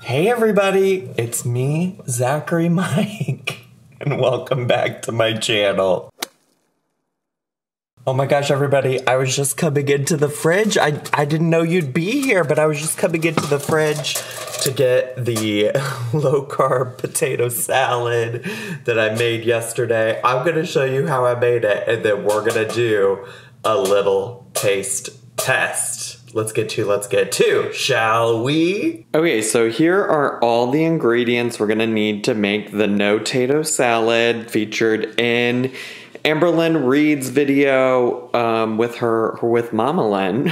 Hey everybody, it's me, Zachary Mike, and welcome back to my channel. Oh my gosh, everybody, I was just coming into the fridge. I didn't know you'd be here, but I was just coming into the fridge to get the low-carb potato salad that I made yesterday. I'm gonna show you how I made it, and then we're gonna do a little taste test. Let's get to, shall we? Okay, so here are all the ingredients we're gonna need to make the no-tato salad featured in Amberlynn Reed's video with Mama Lynn.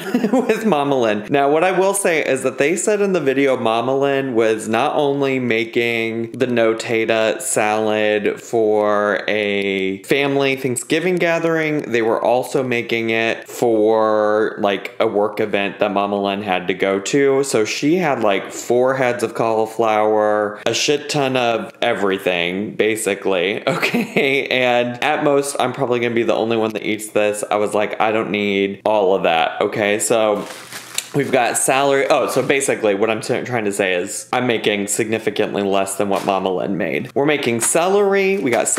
with Mama Lynn. Now, what I will say is that they said in the video Mama Lynn was not only making the no-tato salad for a family Thanksgiving gathering, they were also making it for like a work event that Mama Lynn had to go to. So she had like 4 heads of cauliflower, a shit ton of everything, basically. Okay, and at most, I'm probably gonna be the only one that eats this. I was like, I don't need all of that, okay? So we've got celery. Oh, so basically what I'm trying to say is I'm making significantly less than what Mama Lynn made. We're making celery. We got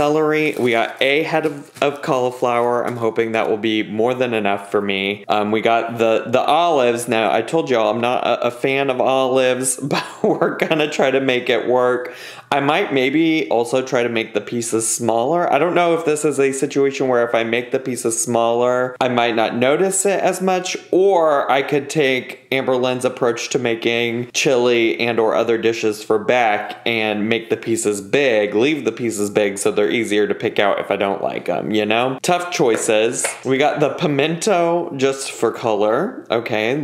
a head of cauliflower. I'm hoping that will be more than enough for me. We got the olives. Now, I told y'all I'm not a fan of olives, but we're gonna try to make it work. I might maybe also try to make the pieces smaller. I don't know if this is a situation where if I make the pieces smaller, I might not notice it as much, or I could take Amberlynn's approach to making chili and or other dishes for Beck and make the pieces big, leave the pieces big so they're easier to pick out if I don't like them, you know? Tough choices. We got the pimento just for color, okay?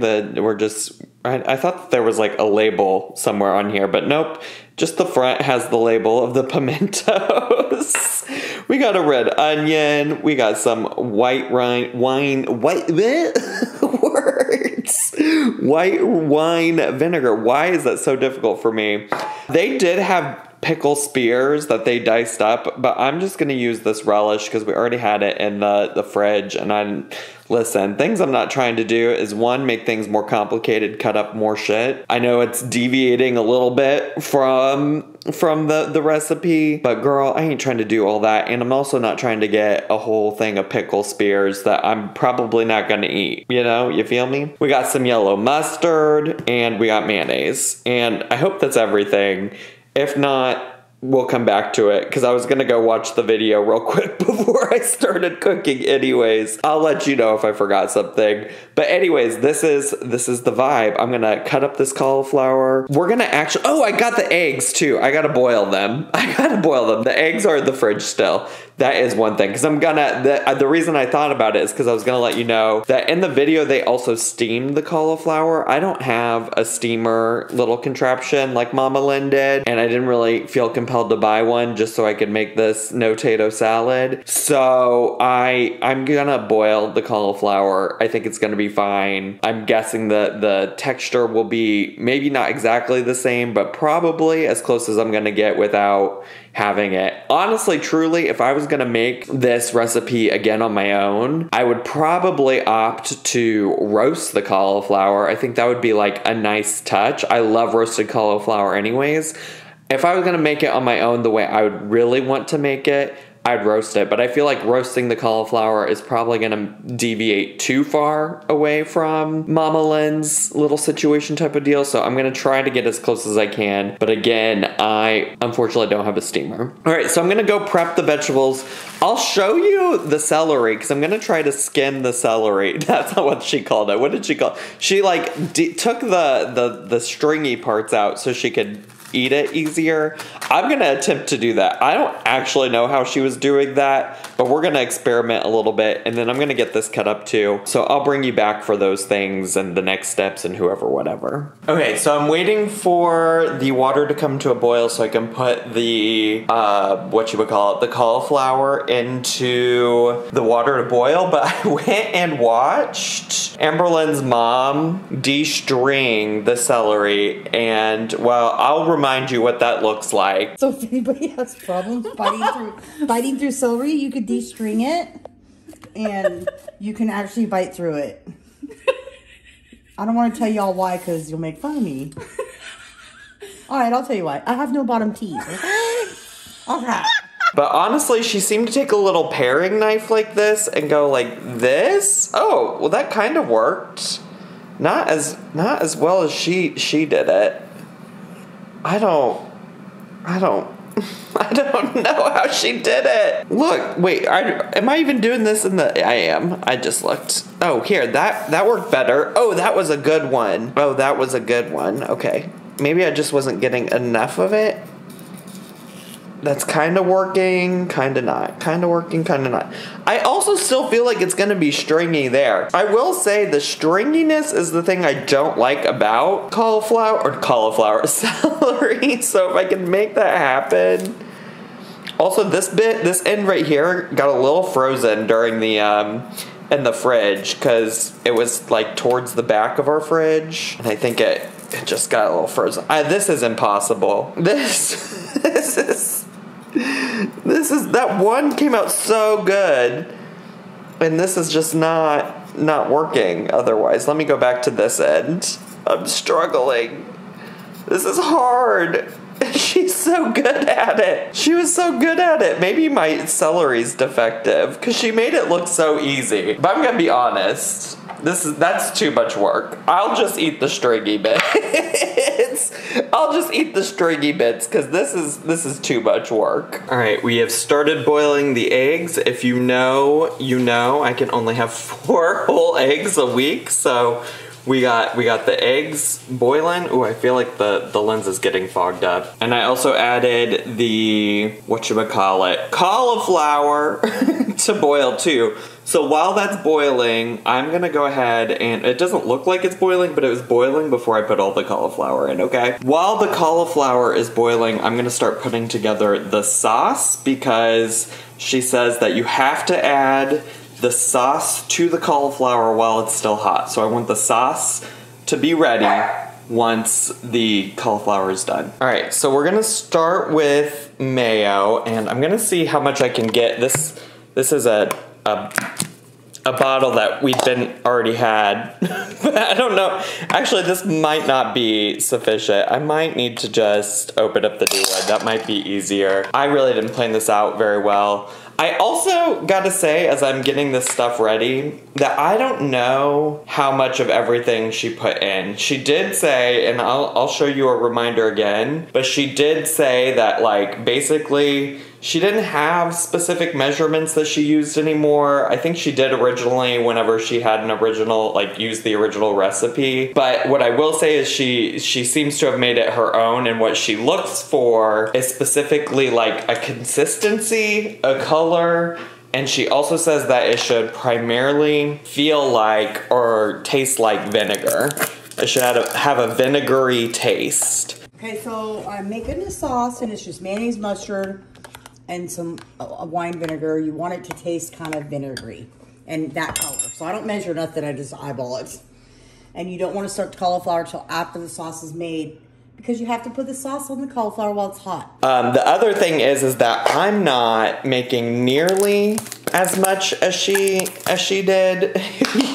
I thought there was like a label somewhere on here, but nope. Just the front has the label of the pimentos. We got a red onion. We got some white wine vinegar. Why is that so difficult for me? They did have pickle spears that they diced up, but I'm just gonna use this relish because we already had it in the fridge. And listen, things I'm not trying to do is one, make things more complicated, cut up more shit. I know it's deviating a little bit from the recipe, but girl, I ain't trying to do all that. And I'm also not trying to get a whole thing of pickle spears that I'm probably not gonna eat. You know, you feel me? We got some yellow mustard and we got mayonnaise. And I hope that's everything. If not, we'll come back to it because I was going to go watch the video real quick before I started cooking anyways. I'll let you know if I forgot something. But anyways, this is the vibe. I'm going to cut up this cauliflower. We're going to actually... Oh, I got the eggs too. I got to boil them. The eggs are in the fridge still. That is one thing because I'm gonna... The reason I thought about it is because I was going to let you know that in the video they also steamed the cauliflower. I don't have a steamer little contraption like Mama Lynn did, and I didn't really feel compelled to buy one just so I could make this no-tato salad. So I'm gonna boil the cauliflower. I think it's gonna be fine. I'm guessing the texture will be maybe not exactly the same, but probably as close as I'm gonna get without having it. Honestly, truly, if I was gonna make this recipe again on my own, I would probably opt to roast the cauliflower. I think that would be like a nice touch. I love roasted cauliflower anyways. If I was gonna make it on my own the way I would really want to make it, I'd roast it, but I feel like roasting the cauliflower is probably gonna deviate too far away from Mama Lynn's little situation type of deal, so I'm gonna try to get as close as I can, but again, I unfortunately don't have a steamer. All right, so I'm gonna go prep the vegetables. I'll show you the celery, because I'm gonna try to skin the celery. That's not what she called it. What did she call it? She like took the stringy parts out so she could eat it easier. I'm gonna attempt to do that. I don't actually know how she was doing that, but we're gonna experiment a little bit, and then I'm gonna get this cut up too. So I'll bring you back for those things and the next steps and whatever. Okay, so I'm waiting for the water to come to a boil so I can put the, the cauliflower into the water to boil, but I went and watched Amberlynn's mom de-string the celery, and well, I'll remind you what that looks like. So if anybody has problems biting through celery, you could de-string it and you can actually bite through it. I don't want to tell y'all why because you'll make fun of me. All right, I'll tell you what. I have no bottom teeth. Okay. Okay. But honestly, she seemed to take a little paring knife like this and go like this. Oh, well, that kind of worked. Not as well as she did it. I don't know how she did it. Look, wait, am I even doing this in the... I am. I just looked. Oh, here, that worked better. Oh, that was a good one. Oh, that was a good one. Okay. Maybe I just wasn't getting enough of it. That's kind of working, kind of not. Kind of working, kind of not. I also still feel like it's going to be stringy there. I will say the stringiness is the thing I don't like about cauliflower, celery. So if I can make that happen. Also, this end right here got a little frozen during the, in the fridge because it was like towards the back of our fridge. And I think it just got a little frozen. This is impossible. That one came out so good, and this is just not working otherwise. Let me go back to this end. I'm struggling. This is hard. She's so good at it. She was so good at it. Maybe my celery's defective because she made it look so easy. But I'm gonna be honest. That's too much work. I'll just eat the stringy bits. I'll just eat the stringy bits because this is too much work. All right, we have started boiling the eggs. If you know, you know. I can only have 4 whole eggs a week, so we got the eggs boiling. Ooh, I feel like the lens is getting fogged up. And I also added the cauliflower to boil too. So while that's boiling, I'm gonna go ahead and, it doesn't look like it's boiling, but it was boiling before I put all the cauliflower in, okay? While the cauliflower is boiling, I'm gonna start putting together the sauce because she says that you have to add the sauce to the cauliflower while it's still hot. So I want the sauce to be ready once the cauliflower is done. All right, so we're gonna start with mayo, and I'm gonna see how much I can get. This is a bottle that we didn't already had. But I don't know. Actually, this might not be sufficient. I might need to just open up the new one. That might be easier. I really didn't plan this out very well. I also gotta say, as I'm getting this stuff ready, that I don't know how much of everything she put in. She did say, and I'll show you a reminder again, but she did say that, like, basically she didn't have specific measurements that she used anymore. I think she did originally whenever she had an original, like, used the original recipe. But what I will say is she seems to have made it her own, and what she looks for is specifically like a consistency, a color, and she also says that it should primarily feel like or taste like vinegar. It should have a vinegary taste. Okay, so I'm making the sauce, and it's just mayonnaise, mustard, and some wine vinegar. You want it to taste kind of vinegary and that color. So I don't measure nothing, I just eyeball it. And you don't want to start the cauliflower till after the sauce is made because you have to put the sauce on the cauliflower while it's hot. The other thing is that I'm not making nearly as much as she did,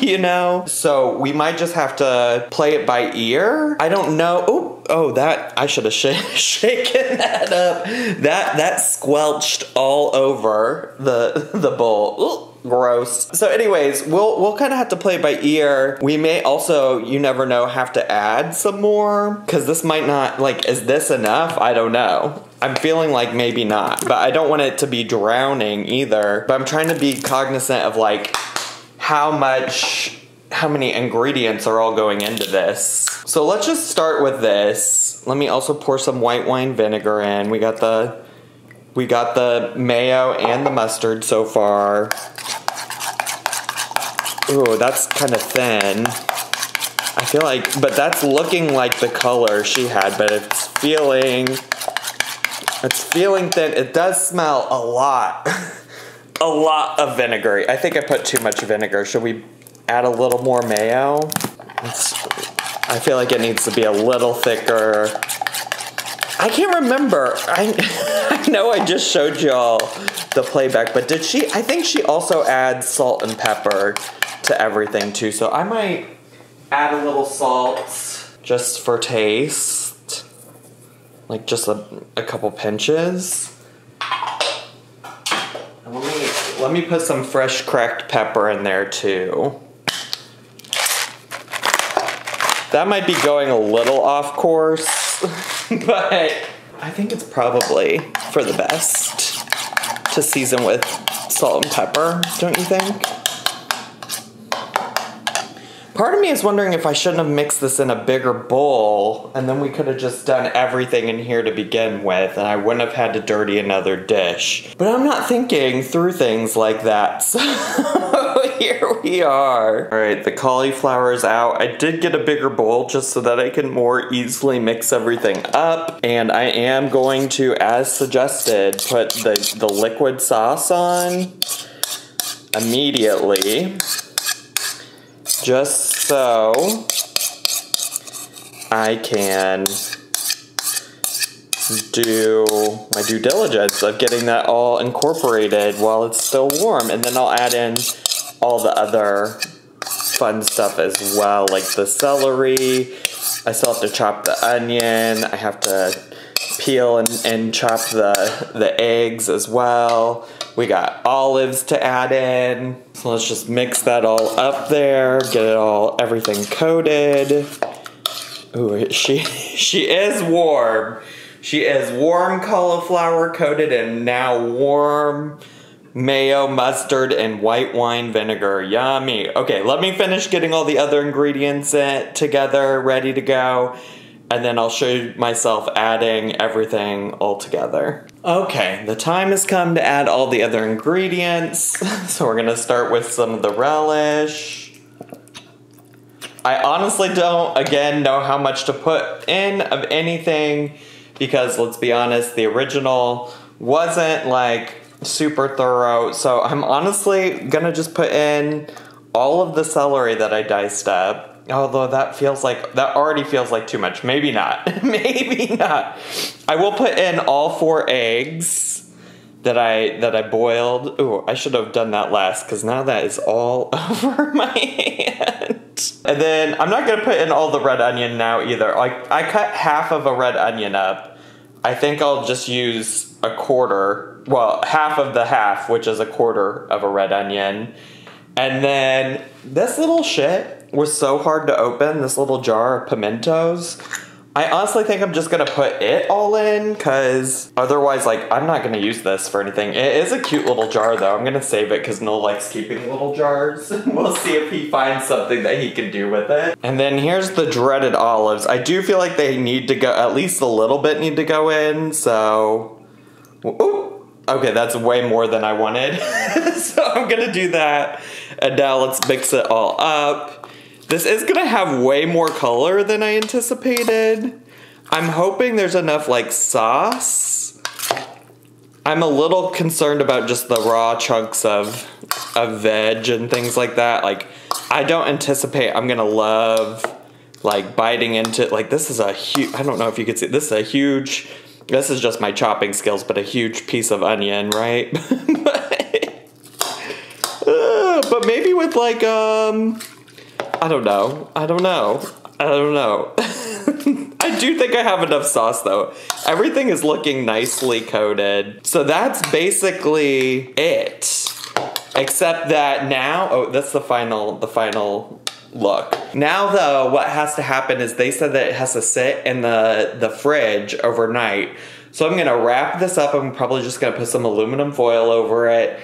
you know? So we might just have to play it by ear. I don't know. Oh, that, I should have shaken that up. That squelched all over the bowl. Ooh. Gross. So anyways, we'll kind of have to play it by ear. We may also, you never know, have to add some more because this might not, like, is this enough? I don't know. I'm feeling like maybe not, but I don't want it to be drowning either. But I'm trying to be cognizant of, like, how many ingredients are all going into this. So let's just start with this. Let me also pour some white wine vinegar in. We got the mayo and the mustard so far. Ooh, that's kind of thin. I feel like, but that's looking like the color she had, but it's feeling thin. It does smell a lot of vinegary. I think I put too much vinegar. Should we add a little more mayo? I feel like it needs to be a little thicker. I can't remember. I know I just showed y'all the playback, but did she? I think she also adds salt and pepper to everything too, so I might add a little salt just for taste. like just a couple pinches. And let me put some fresh cracked pepper in there too. That might be going a little off course, but I think it's probably for the best to season with salt and pepper, don't you think? Part of me is wondering if I shouldn't have mixed this in a bigger bowl, and then we could have just done everything in here to begin with, and I wouldn't have had to dirty another dish. But I'm not thinking through things like that, so here we are. All right, the cauliflower is out. I did get a bigger bowl just so that I can more easily mix everything up, and I am going to, as suggested, put the liquid sauce on immediately. Just so I can do my due diligence of getting that all incorporated while it's still warm. And then I'll add in all the other fun stuff as well, like the celery. I still have to chop the onion. I have to peel and chop the eggs as well. We got olives to add in. So let's just mix that all up there, get everything coated. Ooh, she is warm. She is warm cauliflower coated and now warm mayo, mustard, and white wine vinegar. Yummy. Okay, let me finish getting all the other ingredients together, ready to go. And then I'll show myself adding everything all together. Okay, the time has come to add all the other ingredients. So we're gonna start with some of the relish. I honestly don't, again, know how much to put in of anything because let's be honest, the original wasn't like super thorough. So I'm honestly gonna just put in all of the celery that I diced up. Although that already feels like too much. Maybe not. Maybe not. I will put in all 4 eggs that I boiled. Ooh, I should have done that last because now that is all over my hand. And then I'm not gonna put in all the red onion now either. Like I cut half of a red onion up. I think I'll just use a quarter. Well, half of the half, which is a quarter of a red onion. And then this little shit was so hard to open, this little jar of pimentos. I honestly think I'm just gonna put it all in because otherwise, like, I'm not gonna use this for anything. It is a cute little jar though. I'm gonna save it because Noel likes keeping little jars. We'll see if he finds something that he can do with it. And then here's the dreaded olives. I do feel like they need to go, at least a little bit need to go in, so. Ooh. Okay, that's way more than I wanted. So I'm gonna do that. And now let's mix it all up. This is gonna have way more color than I anticipated. I'm hoping there's enough like sauce. I'm a little concerned about just the raw chunks of veg and things like that. Like, I don't anticipate I'm gonna love like biting into, like this is a huge, I don't know if you can see, this is a huge, this is just my chopping skills, but a huge piece of onion, right? But maybe with like, I don't know. I do think I have enough sauce though. Everything is looking nicely coated. So that's basically it. Except that now, oh, that's the final look. Now though, what has to happen is they said that it has to sit in the fridge overnight. So I'm gonna wrap this up. I'm probably just gonna put some aluminum foil over it,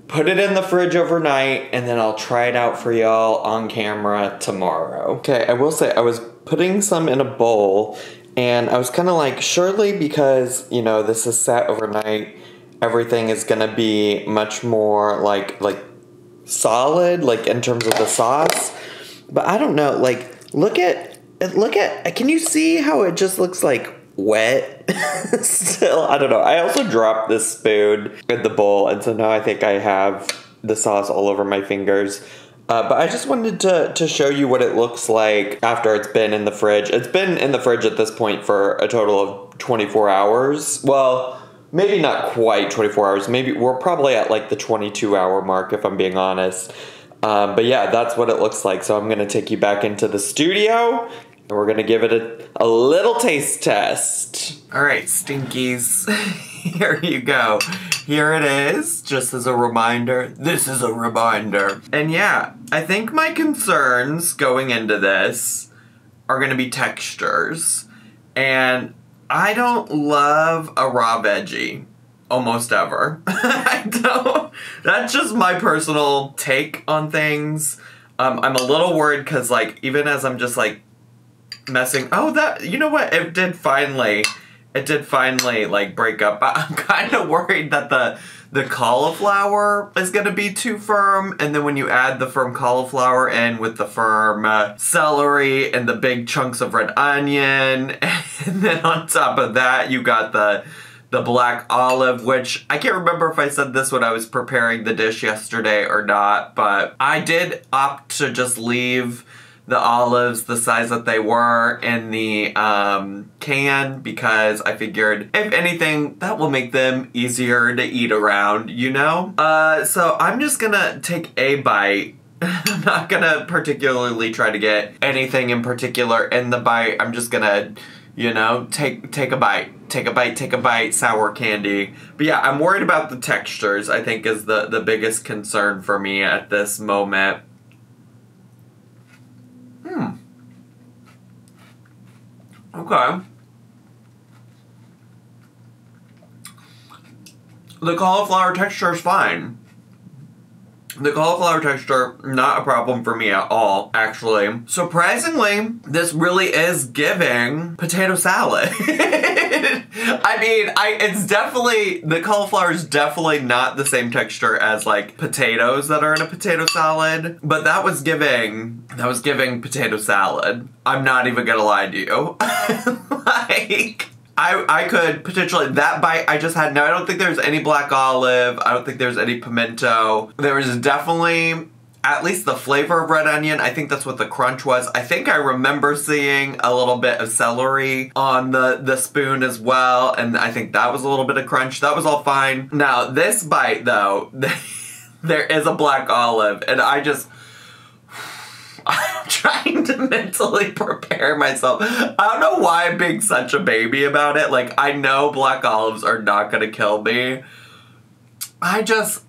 put it in the fridge overnight, and then I'll try it out for y'all on camera tomorrow. Okay, I will say I was putting some in a bowl and I was kind of like, surely because, you know, this is sat overnight, everything is gonna be much more like solid, like in terms of the sauce. But I don't know, like, look at, can you see how it just looks like wet? Still, I don't know. I also dropped this spoon in the bowl, and so now I think I have the sauce all over my fingers. But I just wanted to show you what it looks like after it's been in the fridge. It's been in the fridge at this point for a total of 24 hours. Well, maybe not quite 24 hours. Maybe we're probably at like the 22-hour mark, if I'm being honest. But yeah, that's what it looks like. So I'm gonna take you back into the studio And we're gonna give it a little taste test. All right, stinkies, here you go. Here it is, just as a reminder. This is a reminder. And yeah, I think my concerns going into this are gonna be textures. And I don't love a raw veggie. Almost ever. I don't. That's just my personal take on things. I'm a little worried because, like, even as I'm just, like, messing... Oh, that... You know what? It did finally, like, break up. But I'm kind of worried that the cauliflower is going to be too firm. And then when you add the firm cauliflower in with the firm celery and the big chunks of red onion. And then on top of that, you got the black olive, which I can't remember if I said this when I was preparing the dish yesterday or not, but I did opt to just leave the olives the size that they were in the can because I figured, if anything, that will make them easier to eat around, you know? So I'm just gonna take a bite. I'm not gonna particularly try to get anything in particular in the bite. I'm just gonna, you know, take a bite. Take a bite, sour candy. But yeah, I'm worried about the textures, I think is the biggest concern for me at this moment. Okay. The cauliflower texture is fine. The cauliflower texture, not a problem for me at all, actually. Surprisingly, this really is giving potato salad. I mean, it's definitely, the cauliflower is definitely not the same texture as, like, potatoes that are in a potato salad, but that was giving potato salad. I'm not even gonna lie to you. Like... I could potentially, that bite I just had, no, I don't think there's any black olive, I don't think there's any pimento. There was definitely at least the flavor of red onion. I think that's what the crunch was. I think I remember seeing a little bit of celery on the spoon as well, and I think that was a little bit of crunch. That was all fine. Now, this bite, though, there is a black olive, and I'm trying to mentally prepare myself. I don't know why I'm being such a baby about it. Like, I know black olives are not gonna kill me. There's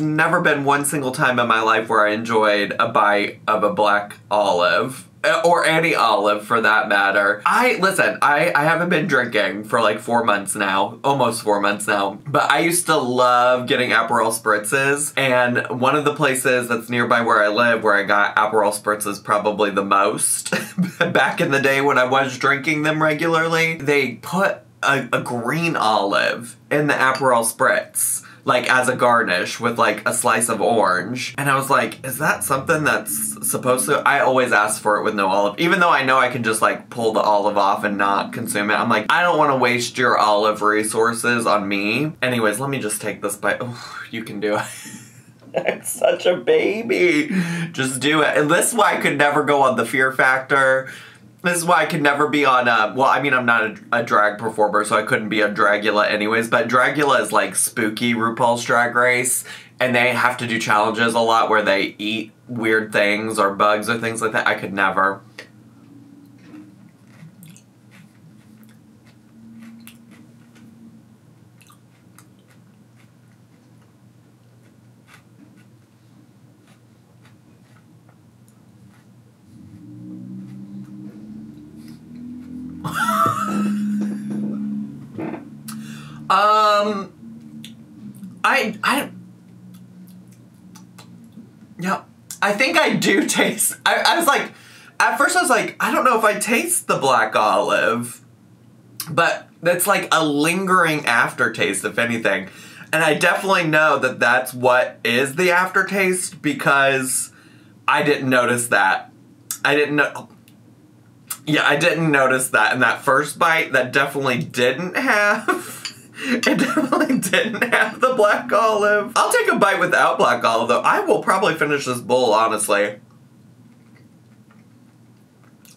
never been one single time in my life where I enjoyed a bite of a black olive. Or any olive, for that matter. Listen, I haven't been drinking for like 4 months now. Almost 4 months now. But I used to love getting Aperol spritzes. And one of the places that's nearby where I live, where I got Aperol spritzes probably the most, back in the day when I was drinking them regularly, they put a green olive in the Aperol spritz. Like, as a garnish with, like, a slice of orange. And I was like, is that something that's supposed to... I always ask for it with no olive. Even though I know I can just, like, pull the olive off and not consume it. I'm like, I don't want to waste your olive resources on me. Anyways, let me just take this bite. Oh, you can do it. I'm such a baby. Just do it. And this is why I could never go on the Fear Factor. This is why I could never be on well, I mean, I'm not a drag performer, so I couldn't be on Dragula anyways, but Dragula is like spooky RuPaul's Drag Race, and they have to do challenges a lot where they eat weird things or bugs or things like that. I could never. Yeah, I think I do taste, I was like, at first I was like, I don't know if I taste the black olive, but that's like a lingering aftertaste, if anything. And I definitely know that that's what is the aftertaste because I didn't notice that. I didn't notice that in that first bite. That definitely didn't have... It definitely didn't have the black olive. I'll take a bite without black olive, though. I will probably finish this bowl, honestly.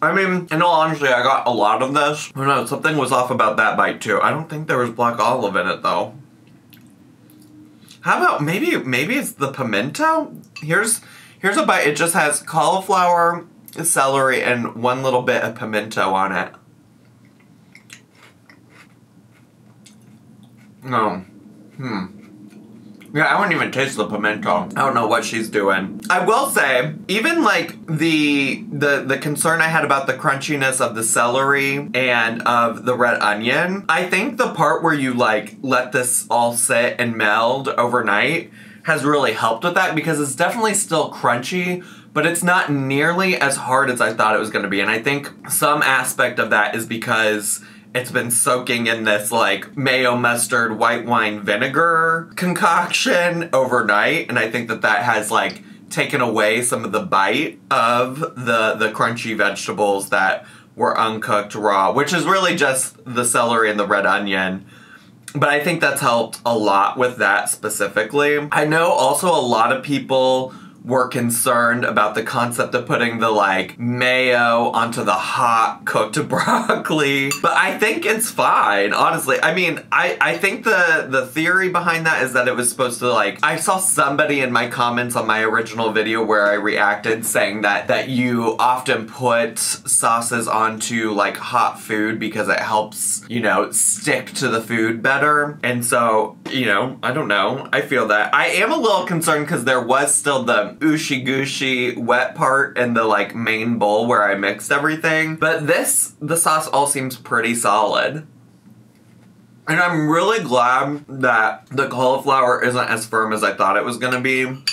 I mean, in all honesty, I got a lot of this. I don't know, something was off about that bite, too. I don't think there was black olive in it, though. How about, maybe it's the pimento? Here's Here's a bite. It just has cauliflower, celery, and one little bit of pimento on it. No. Yeah, I wouldn't even taste the pimento. I don't know what she's doing. I will say, even like the concern I had about the crunchiness of the celery and of the red onion, I think the part where you like let this all sit and meld overnight has really helped with that, because it's definitely still crunchy, but it's not nearly as hard as I thought it was going to be. And I think some aspect of that is because it's been soaking in this like mayo mustard white wine vinegar concoction overnight, and I think that that has like taken away some of the bite of the crunchy vegetables that were uncooked raw, which is really just the celery and the red onion. But I think that's helped a lot with that specifically. I know also a lot of people were concerned about the concept of putting the like mayo onto the hot cooked broccoli, but I think it's fine, honestly. I mean, I think the theory behind that is that it was supposed to like, I saw somebody in my comments on my original video where I reacted saying that you often put sauces onto like hot food because it helps, you know, stick to the food better. And so, you know, I don't know, I feel that. I am a little concerned because there was still the ooshy gooshy wet part in the like main bowl where I mixed everything, but the sauce all seems pretty solid. And I'm really glad that the cauliflower isn't as firm as I thought it was gonna be.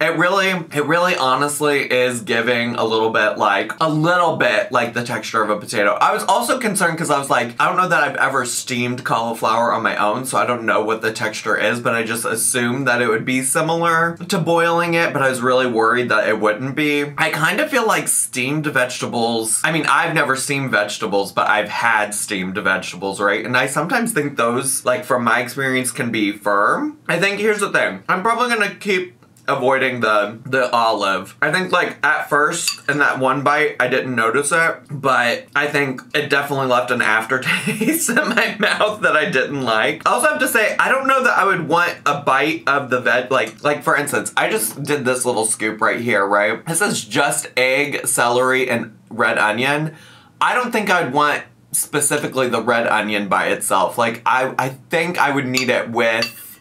It really honestly is giving a little bit like the texture of a potato. I was also concerned because I was like, I don't know that I've ever steamed cauliflower on my own, so I don't know what the texture is, but I just assumed that it would be similar to boiling it, but I was really worried that it wouldn't be. I kind of feel like steamed vegetables, I mean, I've never steamed vegetables, but I've had steamed vegetables, right? And I sometimes think those, like from my experience, can be firm. I think, here's the thing, I'm probably gonna keep avoiding the olive. I think like at first in that one bite I didn't notice it, but I think it definitely left an aftertaste in my mouth that I didn't like. I also have to say, I don't know that I would want a bite of the veg, like for instance, I just did this little scoop right here, right? This is just egg, celery, and red onion. I don't think I'd want specifically the red onion by itself. Like I think I would need it with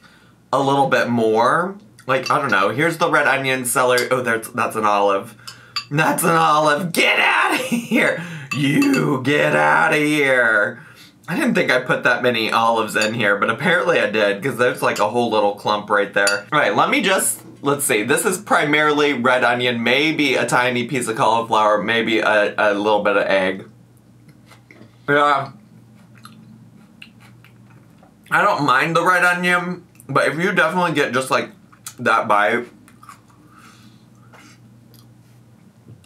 a little bit more. Like, I don't know, here's the red onion, celery, oh, that's an olive. That's an olive, get out of here! You get out of here! I didn't think I put that many olives in here, but apparently I did, because there's like a whole little clump right there. All right, let's see, this is primarily red onion, maybe a tiny piece of cauliflower, maybe a little bit of egg. Yeah. I don't mind the red onion, but if you definitely get just like that bite,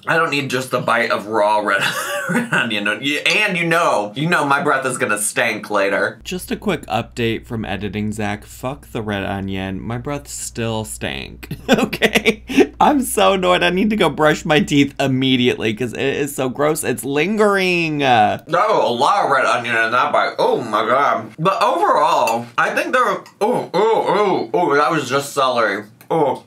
I don't need just a bite of raw red onion. And you know my breath is gonna stink later. Just a quick update from editing, Zach. Fuck the red onion. My breath still stank. Okay? I'm so annoyed. I need to go brush my teeth immediately because it is so gross. It's lingering. There was a lot of red onion in that bite. Oh my god. But overall, I think there were, oh, that was just celery. Oh.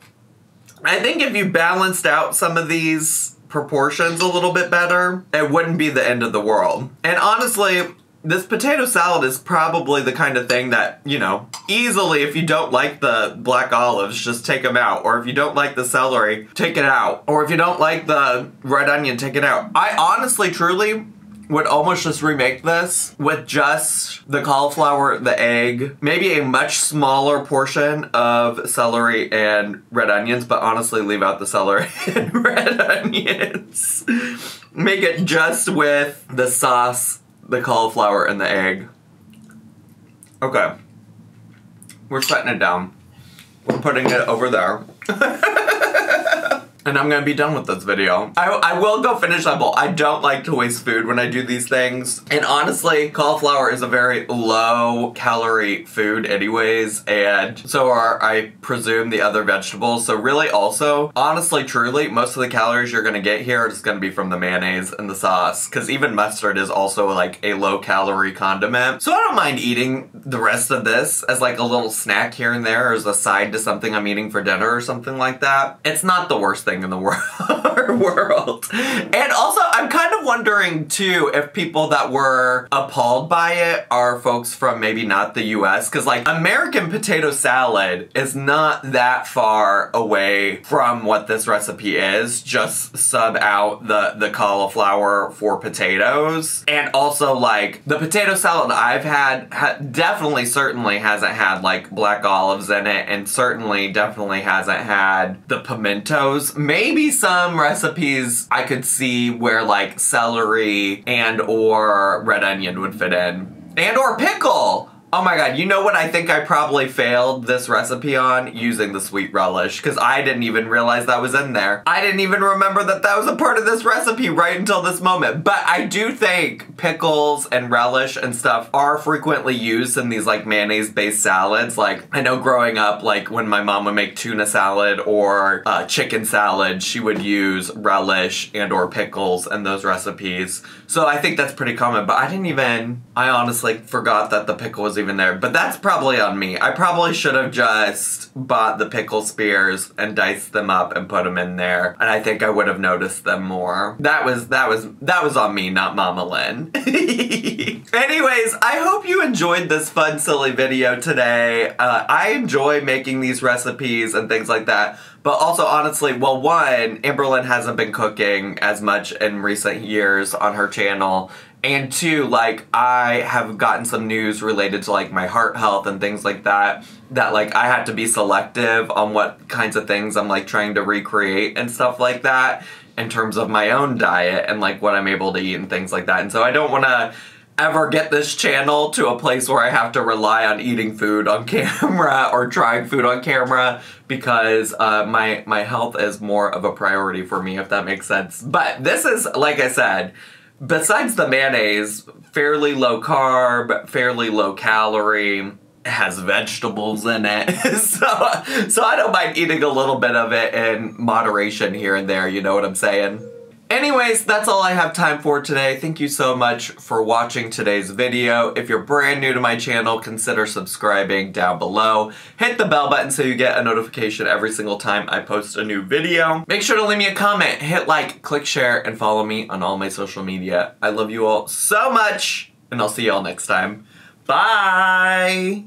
I think if you balanced out some of these proportions a little bit better, it wouldn't be the end of the world. And honestly, this potato salad is probably the kind of thing that, you know, easily, if you don't like the black olives, just take them out. Or if you don't like the celery, take it out. Or if you don't like the red onion, take it out. I honestly, truly would almost just remake this with just the cauliflower, the egg, maybe a much smaller portion of celery and red onions, but honestly leave out the celery and red onions. Make it just with the sauce, the cauliflower, and the egg. Okay. We're setting it down. We're putting it over there. And I'm gonna be done with this video. I will go finish that bowl. I don't like to waste food when I do these things. And honestly, cauliflower is a very low calorie food anyways, and so are, I presume, the other vegetables. So really also, honestly, truly, most of the calories you're gonna get here are just gonna be from the mayonnaise and the sauce, because even mustard is also like a low calorie condiment. So I don't mind eating the rest of this as like a little snack here and there, or as a side to something I'm eating for dinner or something like that. It's not the worst thing thing in the world. And also, I'm kind of wondering, too, if people that were appalled by it are folks from maybe not the US, because, like, American potato salad is not that far away from what this recipe is. Just sub out the cauliflower for potatoes. And also, like, the potato salad I've had definitely, certainly hasn't had, like, black olives in it, and certainly, definitely hasn't had the pimentos. Maybe some recipes I could see where, like, celery and or red onion would fit in. And or pickle! Oh my god, you know what I think I probably failed this recipe on? Using the sweet relish, because I didn't even realize that was in there. I didn't even remember that that was a part of this recipe right until this moment. But I do think pickles and relish and stuff are frequently used in these, like, mayonnaise-based salads. Like, I know growing up, like, when my mom would make tuna salad or chicken salad, she would use relish and or pickles in those recipes. So I think that's pretty common, but I honestly forgot that the pickle was even there. But that's probably on me. I probably should have just bought the pickle spears and diced them up and put them in there, and I think I would have noticed them more. That was on me, not Mama Lynn. Anyways, I hope you enjoyed this fun, silly video today. I enjoy making these recipes and things like that. But also, honestly, well, one, Amberlynn hasn't been cooking as much in recent years on her channel. And two, like, I have gotten some news related to, like, my heart health and things like that, like, I have to be selective on what kinds of things I'm, like, trying to recreate and stuff like that in terms of my own diet and, like, what I'm able to eat and things like that. And so I don't want to ever get this channel to a place where I have to rely on eating food on camera or trying food on camera, because my health is more of a priority for me, if that makes sense. But this is, like I said, besides the mayonnaise, fairly low carb, fairly low calorie, has vegetables in it. so I don't mind eating a little bit of it in moderation here and there, you know what I'm saying? Anyways, that's all I have time for today. Thank you so much for watching today's video. If you're brand new to my channel, consider subscribing down below. Hit the bell button so you get a notification every single time I post a new video. Make sure to leave me a comment, hit like, click share, and follow me on all my social media. I love you all so much, and I'll see you all next time. Bye!